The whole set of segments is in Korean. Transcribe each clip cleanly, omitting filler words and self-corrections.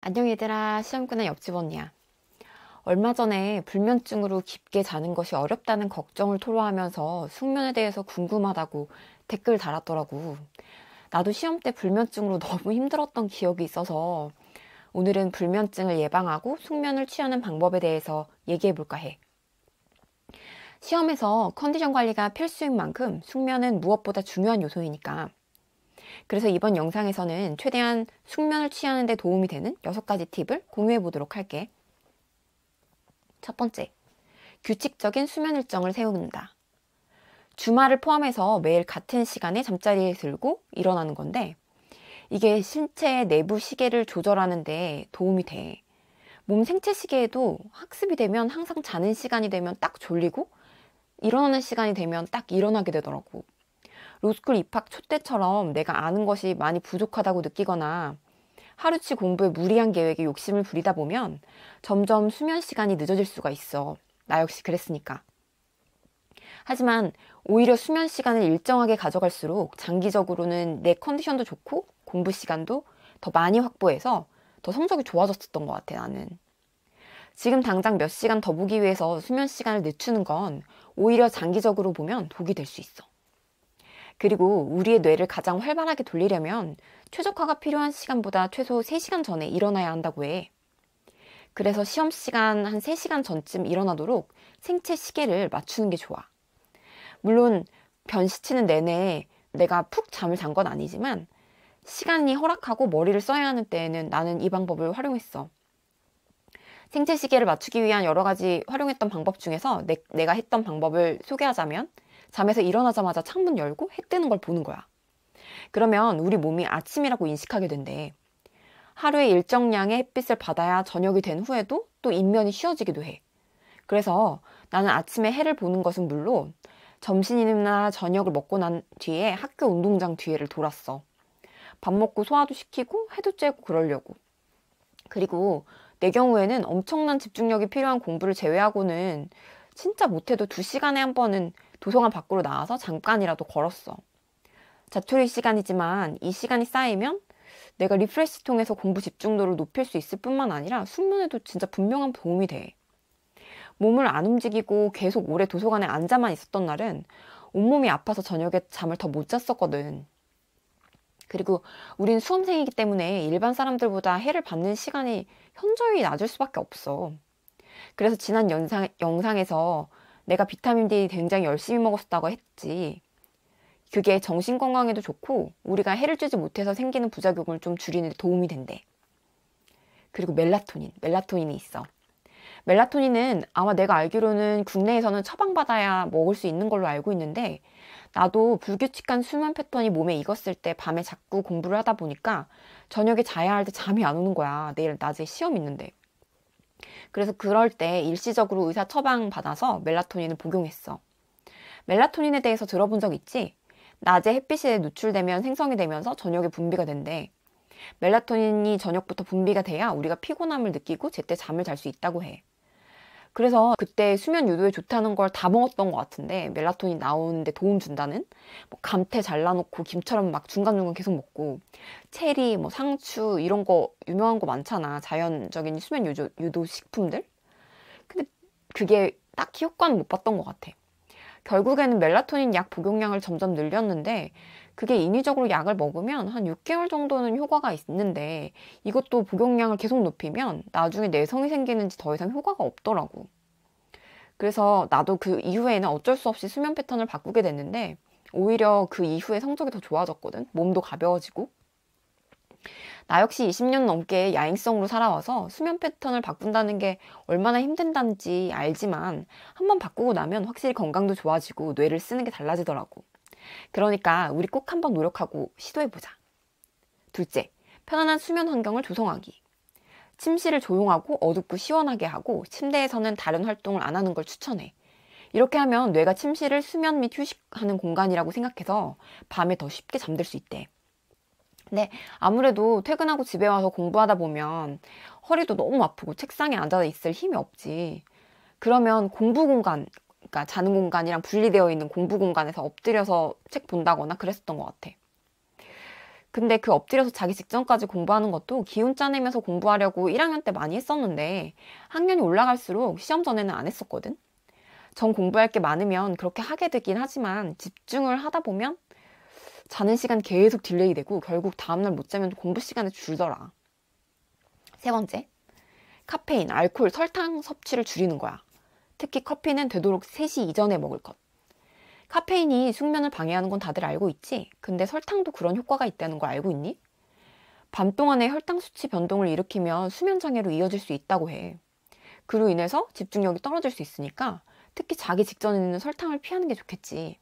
안녕 얘들아, 시험꾼의 옆집 언니야. 얼마 전에 불면증으로 깊게 자는 것이 어렵다는 걱정을 토로하면서 숙면에 대해서 궁금하다고 댓글 달았더라고. 나도 시험 때 불면증으로 너무 힘들었던 기억이 있어서 오늘은 불면증을 예방하고 숙면을 취하는 방법에 대해서 얘기해볼까 해. 시험에서 컨디션 관리가 필수인 만큼 숙면은 무엇보다 중요한 요소이니까. 그래서 이번 영상에서는 최대한 숙면을 취하는 데 도움이 되는 6가지 팁을 공유해 보도록 할게. 첫 번째, 규칙적인 수면 일정을 세운다. 주말을 포함해서 매일 같은 시간에 잠자리에 들고 일어나는 건데 이게 신체의 내부 시계를 조절하는 데 도움이 돼. 몸 생체 시계에도 학습이 되면 항상 자는 시간이 되면 딱 졸리고 일어나는 시간이 되면 딱 일어나게 되더라고. 로스쿨 입학 초 때처럼 내가 아는 것이 많이 부족하다고 느끼거나 하루치 공부에 무리한 계획에 욕심을 부리다 보면 점점 수면 시간이 늦어질 수가 있어. 나 역시 그랬으니까. 하지만 오히려 수면 시간을 일정하게 가져갈수록 장기적으로는 내 컨디션도 좋고 공부 시간도 더 많이 확보해서 더 성적이 좋아졌었던 것 같아, 나는. 지금 당장 몇 시간 더 보기 위해서 수면 시간을 늦추는 건 오히려 장기적으로 보면 독이 될 수 있어. 그리고 우리의 뇌를 가장 활발하게 돌리려면 최적화가 필요한 시간보다 최소 3시간 전에 일어나야 한다고 해. 그래서 시험 시간 한 3시간 전쯤 일어나도록 생체 시계를 맞추는 게 좋아. 물론 변시치는 내내 내가 푹 잠을 잔 건 아니지만 시간이 허락하고 머리를 써야 하는 때에는 나는 이 방법을 활용했어. 생체 시계를 맞추기 위한 여러 가지 활용했던 방법 중에서 내가 했던 방법을 소개하자면 잠에서 일어나자마자 창문 열고 해 뜨는 걸 보는 거야. 그러면 우리 몸이 아침이라고 인식하게 된대. 하루에 일정량의 햇빛을 받아야 저녁이 된 후에도 또 인면이 쉬어지기도 해. 그래서 나는 아침에 해를 보는 것은 물론 점심이나 저녁을 먹고 난 뒤에 학교 운동장 뒤에를 돌았어. 밥 먹고 소화도 시키고 해도 쬐고 그러려고. 그리고 내 경우에는 엄청난 집중력이 필요한 공부를 제외하고는 진짜 못해도 2시간에 한 번은 도서관 밖으로 나와서 잠깐이라도 걸었어. 자투리 시간이지만 이 시간이 쌓이면 내가 리프레시 통해서 공부 집중도를 높일 수 있을 뿐만 아니라 숙면에도 진짜 분명한 도움이 돼. 몸을 안 움직이고 계속 오래 도서관에 앉아만 있었던 날은 온몸이 아파서 저녁에 잠을 더 못 잤었거든. 그리고 우린 수험생이기 때문에 일반 사람들보다 해를 받는 시간이 현저히 낮을 수밖에 없어. 그래서 지난 영상에서 내가 비타민 D 굉장히 열심히 먹었다고 했지. 그게 정신 건강에도 좋고 우리가 해를 쬐지 못해서 생기는 부작용을 좀 줄이는 데 도움이 된대. 그리고 멜라토닌이 있어. 멜라토닌은 아마 내가 알기로는 국내에서는 처방받아야 먹을 수 있는 걸로 알고 있는데 나도 불규칙한 수면 패턴이 몸에 익었을 때 밤에 자꾸 공부를 하다 보니까 저녁에 자야 할 때 잠이 안 오는 거야. 내일 낮에 시험 있는데. 그래서 그럴 때 일시적으로 의사 처방 받아서 멜라토닌을 복용했어. 멜라토닌에 대해서 들어본 적 있지? 낮에 햇빛에 노출되면 생성이 되면서 저녁에 분비가 된대. 멜라토닌이 저녁부터 분비가 돼야 우리가 피곤함을 느끼고 제때 잠을 잘 수 있다고 해. 그래서 그때 수면 유도에 좋다는 걸 다 먹었던 것 같은데 멜라토닌 나오는데 도움 준다는 뭐 감태 잘라놓고 김처럼 막 중간중간 계속 먹고 체리, 뭐 상추 이런 거 유명한 거 많잖아. 자연적인 수면 유도 식품들. 근데 그게 딱히 효과는 못 봤던 것 같아. 결국에는 멜라토닌 약 복용량을 점점 늘렸는데 그게 인위적으로 약을 먹으면 한 6개월 정도는 효과가 있는데 이것도 복용량을 계속 높이면 나중에 내성이 생기는지 더 이상 효과가 없더라고. 그래서 나도 그 이후에는 어쩔 수 없이 수면 패턴을 바꾸게 됐는데 오히려 그 이후에 성적이 더 좋아졌거든. 몸도 가벼워지고. 나 역시 20년 넘게 야행성으로 살아와서 수면 패턴을 바꾼다는 게 얼마나 힘든단지 알지만 한번 바꾸고 나면 확실히 건강도 좋아지고 뇌를 쓰는 게 달라지더라고. 그러니까 우리 꼭 한번 노력하고 시도해보자. 둘째, 편안한 수면 환경을 조성하기. 침실을 조용하고 어둡고 시원하게 하고 침대에서는 다른 활동을 안 하는 걸 추천해. 이렇게 하면 뇌가 침실을 수면 및 휴식하는 공간이라고 생각해서 밤에 더 쉽게 잠들 수 있대. 근데 아무래도 퇴근하고 집에 와서 공부하다 보면 허리도 너무 아프고 책상에 앉아 있을 힘이 없지. 그러면 공부 공간, 그러니까 자는 공간이랑 분리되어 있는 공부 공간에서 엎드려서 책 본다거나 그랬었던 것 같아. 근데 그 엎드려서 자기 직전까지 공부하는 것도 기운 짜내면서 공부하려고 1학년 때 많이 했었는데 학년이 올라갈수록 시험 전에는 안 했었거든. 전 공부할 게 많으면 그렇게 하게 되긴 하지만 집중을 하다 보면 자는 시간 계속 딜레이 되고 결국 다음날 못 자면 공부 시간이 줄더라. 세 번째, 카페인, 알코올, 설탕 섭취를 줄이는 거야. 특히 커피는 되도록 3시 이전에 먹을 것. 카페인이 숙면을 방해하는 건 다들 알고 있지? 근데 설탕도 그런 효과가 있다는 거 알고 있니? 밤 동안에 혈당 수치 변동을 일으키면 수면 장애로 이어질 수 있다고 해. 그로 인해서 집중력이 떨어질 수 있으니까 특히 자기 직전에는 설탕을 피하는 게 좋겠지.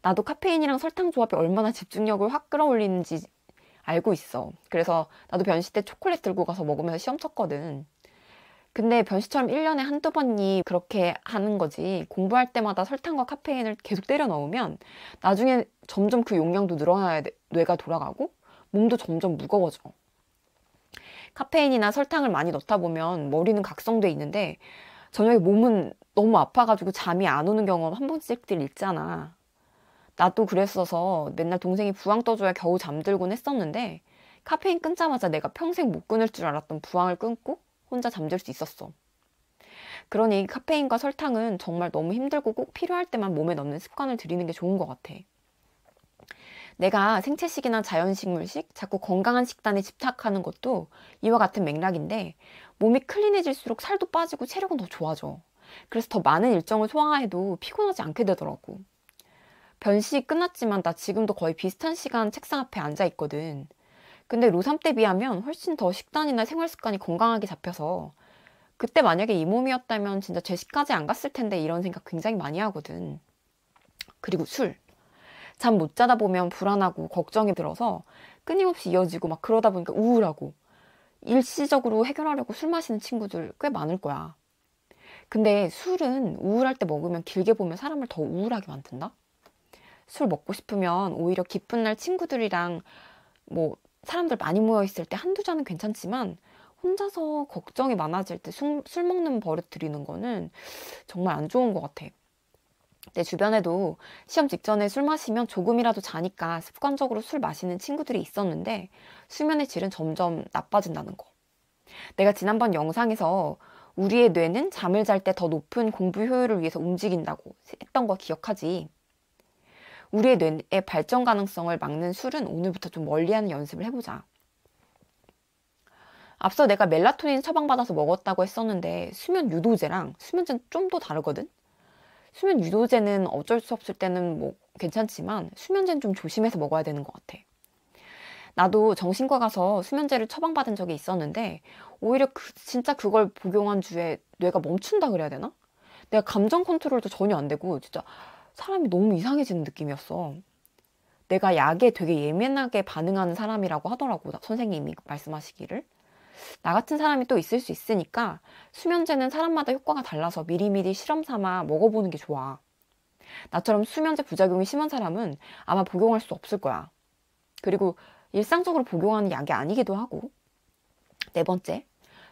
나도 카페인이랑 설탕 조합이 얼마나 집중력을 확 끌어올리는지 알고 있어. 그래서 나도 변시 때 초콜릿 들고 가서 먹으면서 시험 쳤거든. 근데 변시처럼 1년에 한두 번이 그렇게 하는 거지. 공부할 때마다 설탕과 카페인을 계속 때려 넣으면 나중에 점점 그 용량도 늘어나야 뇌가 돌아가고 몸도 점점 무거워져. 카페인이나 설탕을 많이 넣다 보면 머리는 각성돼 있는데 저녁에 몸은 너무 아파가지고 잠이 안 오는 경험 한 번씩들 있잖아. 나도 그랬어서 맨날 동생이 부항 떠줘야 겨우 잠들곤 했었는데 카페인 끊자마자 내가 평생 못 끊을 줄 알았던 부항을 끊고 혼자 잠들 수 있었어. 그러니 카페인과 설탕은 정말 너무 힘들고 꼭 필요할 때만 몸에 넣는 습관을 들이는 게 좋은 것 같아. 내가 생채식이나 자연식물식, 자꾸 건강한 식단에 집착하는 것도 이와 같은 맥락인데 몸이 클린해질수록 살도 빠지고 체력은 더 좋아져. 그래서 더 많은 일정을 소화해도 피곤하지 않게 되더라고. 변시 끝났지만 나 지금도 거의 비슷한 시간 책상 앞에 앉아 있거든. 근데 로3 때 비하면 훨씬 더 식단이나 생활 습관이 건강하게 잡혀서 그때 만약에 이 몸이었다면 진짜 죄식까지 안 갔을 텐데 이런 생각 굉장히 많이 하거든. 그리고 술. 잠 못 자다 보면 불안하고 걱정이 들어서 끊임없이 이어지고 막 그러다 보니까 우울하고 일시적으로 해결하려고 술 마시는 친구들 꽤 많을 거야. 근데 술은 우울할 때 먹으면 길게 보면 사람을 더 우울하게 만든다? 술 먹고 싶으면 오히려 기쁜 날 친구들이랑 뭐 사람들 많이 모여있을 때 한두 잔은 괜찮지만 혼자서 걱정이 많아질 때 술 먹는 버릇 들이는 거는 정말 안 좋은 것 같아. 내 주변에도 시험 직전에 술 마시면 조금이라도 자니까 습관적으로 술 마시는 친구들이 있었는데 수면의 질은 점점 나빠진다는 거. 내가 지난번 영상에서 우리의 뇌는 잠을 잘 때 더 높은 공부 효율을 위해서 움직인다고 했던 거 기억하지? 우리의 뇌의 발전 가능성을 막는 술은 오늘부터 좀 멀리하는 연습을 해보자. 앞서 내가 멜라토닌 처방받아서 먹었다고 했었는데 수면 유도제랑 수면제는 좀 더 다르거든? 수면 유도제는 어쩔 수 없을 때는 뭐 괜찮지만 수면제는 좀 조심해서 먹어야 되는 것 같아. 나도 정신과 가서 수면제를 처방받은 적이 있었는데 오히려 진짜 그걸 복용한 주에 뇌가 멈춘다 그래야 되나? 내가 감정 컨트롤도 전혀 안 되고 진짜 사람이 너무 이상해지는 느낌이었어. 내가 약에 되게 예민하게 반응하는 사람이라고 하더라고, 선생님이 말씀하시기를. 나 같은 사람이 또 있을 수 있으니까 수면제는 사람마다 효과가 달라서 미리미리 실험 삼아 먹어보는 게 좋아. 나처럼 수면제 부작용이 심한 사람은 아마 복용할 수 없을 거야. 그리고 일상적으로 복용하는 약이 아니기도 하고. 네 번째,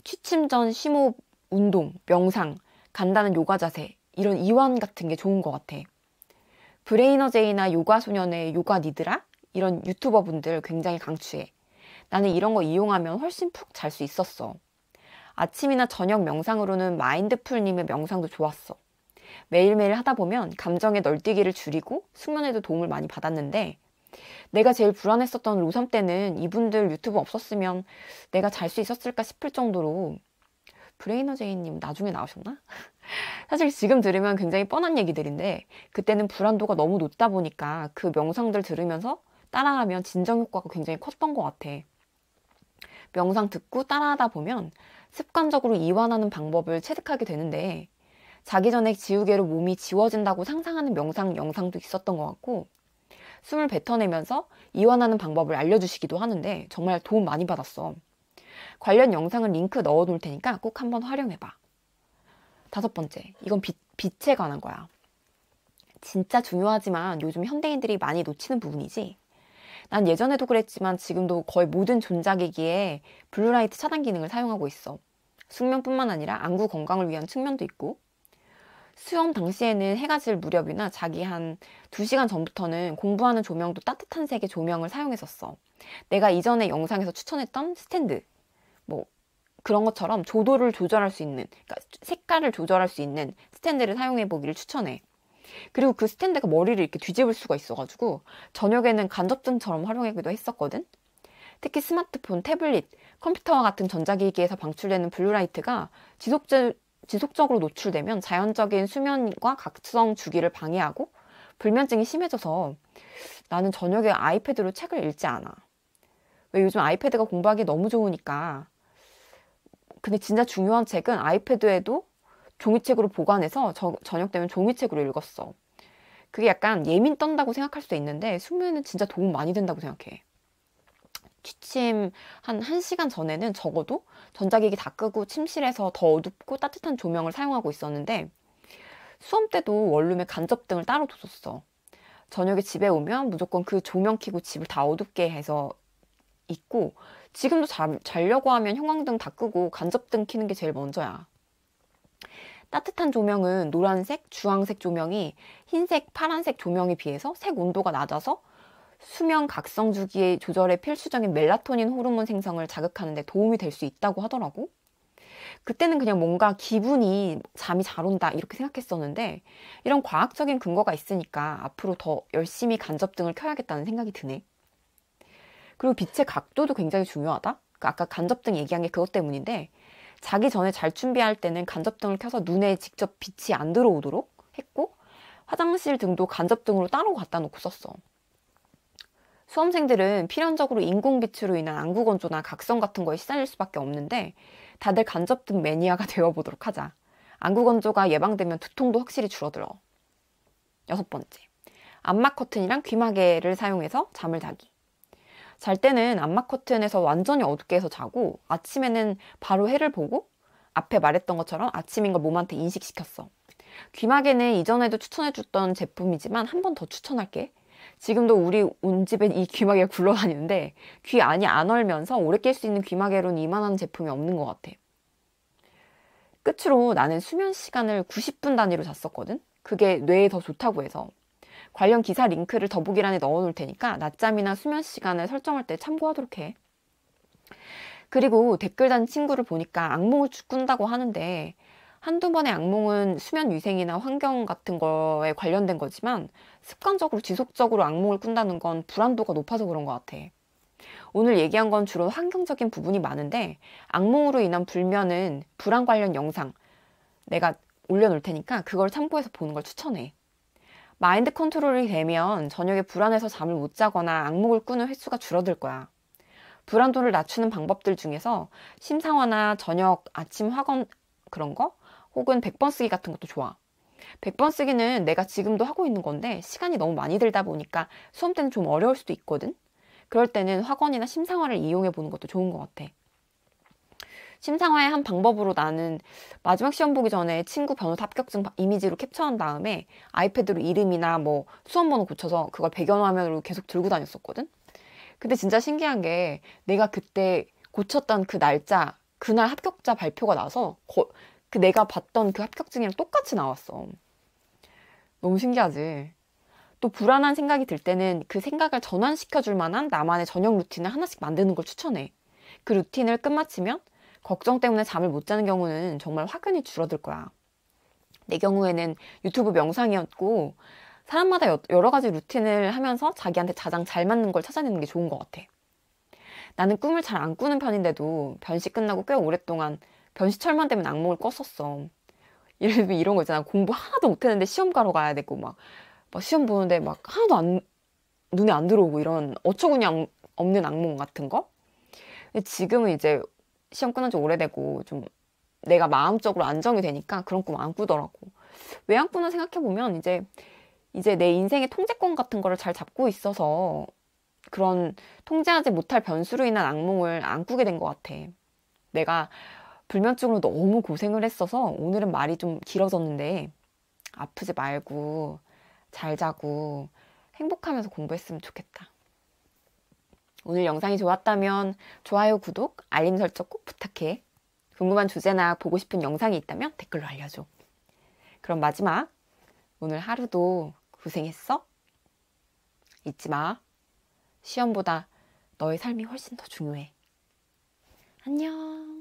취침 전 심호흡, 운동, 명상, 간단한 요가 자세 이런 이완 같은 게 좋은 것 같아. 브레이너제이나 요가소년의 요가 니드라 이런 유튜버 분들 굉장히 강추해. 나는 이런 거 이용하면 훨씬 푹 잘 수 있었어. 아침이나 저녁 명상으로는 마인드풀님의 명상도 좋았어. 매일매일 하다 보면 감정의 널뛰기를 줄이고 숙면에도 도움을 많이 받았는데 내가 제일 불안했었던 로3 때는 이분들 유튜브 없었으면 내가 잘 수 있었을까 싶을 정도로. 브레이너제이님 나중에 나오셨나? 사실 지금 들으면 굉장히 뻔한 얘기들인데 그때는 불안도가 너무 높다 보니까 그 명상들 들으면서 따라하면 진정 효과가 굉장히 컸던 것 같아. 명상 듣고 따라하다 보면 습관적으로 이완하는 방법을 체득하게 되는데 자기 전에 지우개로 몸이 지워진다고 상상하는 명상 영상도 있었던 것 같고 숨을 뱉어내면서 이완하는 방법을 알려주시기도 하는데 정말 도움 많이 받았어. 관련 영상은 링크 넣어놓을 테니까 꼭 한번 활용해봐. 5번째, 이건 빛에 관한 거야. 진짜 중요하지만 요즘 현대인들이 많이 놓치는 부분이지. 난 예전에도 그랬지만 지금도 거의 모든 전자기기에 블루라이트 차단 기능을 사용하고 있어. 숙면뿐만 아니라 안구 건강을 위한 측면도 있고. 수험 당시에는 해가 질 무렵이나 자기 한 2시간 전부터는 공부하는 조명도 따뜻한 색의 조명을 사용했었어. 내가 이전에 영상에서 추천했던 스탠드, 뭐 그런 것처럼 조도를 조절할 수 있는, 그러니까 색깔을 조절할 수 있는 스탠드를 사용해 보기를 추천해. 그리고 그 스탠드가 머리를 이렇게 뒤집을 수가 있어가지고 저녁에는 간접등처럼 활용하기도 했었거든. 특히 스마트폰, 태블릿, 컴퓨터와 같은 전자기기에서 방출되는 블루라이트가 지속적으로 노출되면 자연적인 수면과 각성 주기를 방해하고 불면증이 심해져서 나는 저녁에 아이패드로 책을 읽지 않아. 왜 요즘 아이패드가 공부하기 너무 좋으니까. 근데 진짜 중요한 책은 아이패드에도 종이책으로 보관해서 저녁 되면 종이책으로 읽었어. 그게 약간 예민 떤다고 생각할 수도 있는데 숙면에는 진짜 도움 많이 된다고 생각해. 취침 한 1시간 전에는 적어도 전자기기 다 끄고 침실에서 더 어둡고 따뜻한 조명을 사용하고 있었는데 수험 때도 원룸에 간접등을 따로 뒀었어. 저녁에 집에 오면 무조건 그 조명 켜고 집을 다 어둡게 해서 있고 지금도 자려고 하면 형광등 다 끄고 간접등 켜는 게 제일 먼저야. 따뜻한 조명은 노란색, 주황색 조명이 흰색, 파란색 조명에 비해서 색 온도가 낮아서 수면 각성 주기의 조절에 필수적인 멜라토닌 호르몬 생성을 자극하는 데 도움이 될 수 있다고 하더라고. 그때는 그냥 뭔가 기분이 잠이 잘 온다 이렇게 생각했었는데 이런 과학적인 근거가 있으니까 앞으로 더 열심히 간접등을 켜야겠다는 생각이 드네. 그리고 빛의 각도도 굉장히 중요하다. 아까 간접등 얘기한 게 그것 때문인데 자기 전에 잘 준비할 때는 간접등을 켜서 눈에 직접 빛이 안 들어오도록 했고 화장실 등도 간접등으로 따로 갖다 놓고 썼어. 수험생들은 필연적으로 인공빛으로 인한 안구건조나 각성 같은 거에 시달릴 수밖에 없는데 다들 간접등 매니아가 되어보도록 하자. 안구건조가 예방되면 두통도 확실히 줄어들어. 6번째, 암막 커튼이랑 귀마개를 사용해서 잠을 자기. 잘 때는 암막 커튼에서 완전히 어둡게 해서 자고 아침에는 바로 해를 보고 앞에 말했던 것처럼 아침인 걸 몸한테 인식시켰어. 귀마개는 이전에도 추천해줬던 제품이지만 한 번 더 추천할게. 지금도 우리 온 집에 이 귀마개가 굴러다니는데 귀 안이 안 얼면서 오래 낄 수 있는 귀마개로는 이만한 제품이 없는 것 같아. 끝으로 나는 수면 시간을 90분 단위로 잤었거든. 그게 뇌에 더 좋다고 해서. 관련 기사 링크를 더보기란에 넣어놓을 테니까 낮잠이나 수면 시간을 설정할 때 참고하도록 해. 그리고 댓글 단 친구를 보니까 악몽을 꾼다고 하는데 한두 번의 악몽은 수면 위생이나 환경 같은 거에 관련된 거지만 습관적으로 지속적으로 악몽을 꾼다는 건 불안도가 높아서 그런 것 같아. 오늘 얘기한 건 주로 환경적인 부분이 많은데 악몽으로 인한 불면은 불안 관련 영상 내가 올려놓을 테니까 그걸 참고해서 보는 걸 추천해. 마인드 컨트롤이 되면 저녁에 불안해서 잠을 못 자거나 악몽을 꾸는 횟수가 줄어들 거야. 불안도를 낮추는 방법들 중에서 심상화나 저녁, 아침 확언 그런 거 혹은 100번 쓰기 같은 것도 좋아. 100번 쓰기는 내가 지금도 하고 있는 건데 시간이 너무 많이 들다 보니까 수험 때는 좀 어려울 수도 있거든. 그럴 때는 확언이나 심상화를 이용해 보는 것도 좋은 것 같아. 심상화의 한 방법으로 나는 마지막 시험 보기 전에 친구 변호사 합격증 이미지로 캡처한 다음에 아이패드로 이름이나 뭐 수험번호 고쳐서 그걸 배경화면으로 계속 들고 다녔었거든. 근데 진짜 신기한 게 내가 그때 고쳤던 그 날짜, 그날 합격자 발표가 나서 그 내가 봤던 그 합격증이랑 똑같이 나왔어. 너무 신기하지? 또 불안한 생각이 들 때는 그 생각을 전환시켜줄 만한 나만의 저녁 루틴을 하나씩 만드는 걸 추천해. 그 루틴을 끝마치면 걱정 때문에 잠을 못 자는 경우는 정말 확연히 줄어들 거야. 내 경우에는 유튜브 명상이었고 사람마다 여러 가지 루틴을 하면서 자기한테 가장 잘 맞는 걸 찾아내는 게 좋은 것 같아. 나는 꿈을 잘 안 꾸는 편인데도 변시 끝나고 꽤 오랫동안 변시철만 되면 악몽을 꿨었어. 예를 들면 이런 거 있잖아. 공부 하나도 못했는데 시험 가러 가야 되고 막 시험 보는데 막 하나도 눈에 안 들어오고 이런 어처구니 없는 악몽 같은 거. 근데 지금은 이제 시험 끝난 지 오래되고 좀 내가 마음적으로 안정이 되니까 그런 꿈 안 꾸더라고. 왜 안 꾸나 생각해보면 이제 내 인생의 통제권 같은 거를 잘 잡고 있어서 그런 통제하지 못할 변수로 인한 악몽을 안 꾸게 된 것 같아. 내가 불면증으로 너무 고생을 했어서 오늘은 말이 좀 길어졌는데 아프지 말고 잘 자고 행복하면서 공부했으면 좋겠다. 오늘 영상이 좋았다면 좋아요, 구독, 알림 설정 꼭 부탁해. 궁금한 주제나 보고 싶은 영상이 있다면 댓글로 알려줘. 그럼 마지막, 오늘 하루도 고생했어? 잊지 마. 시험보다 너의 삶이 훨씬 더 중요해. 안녕.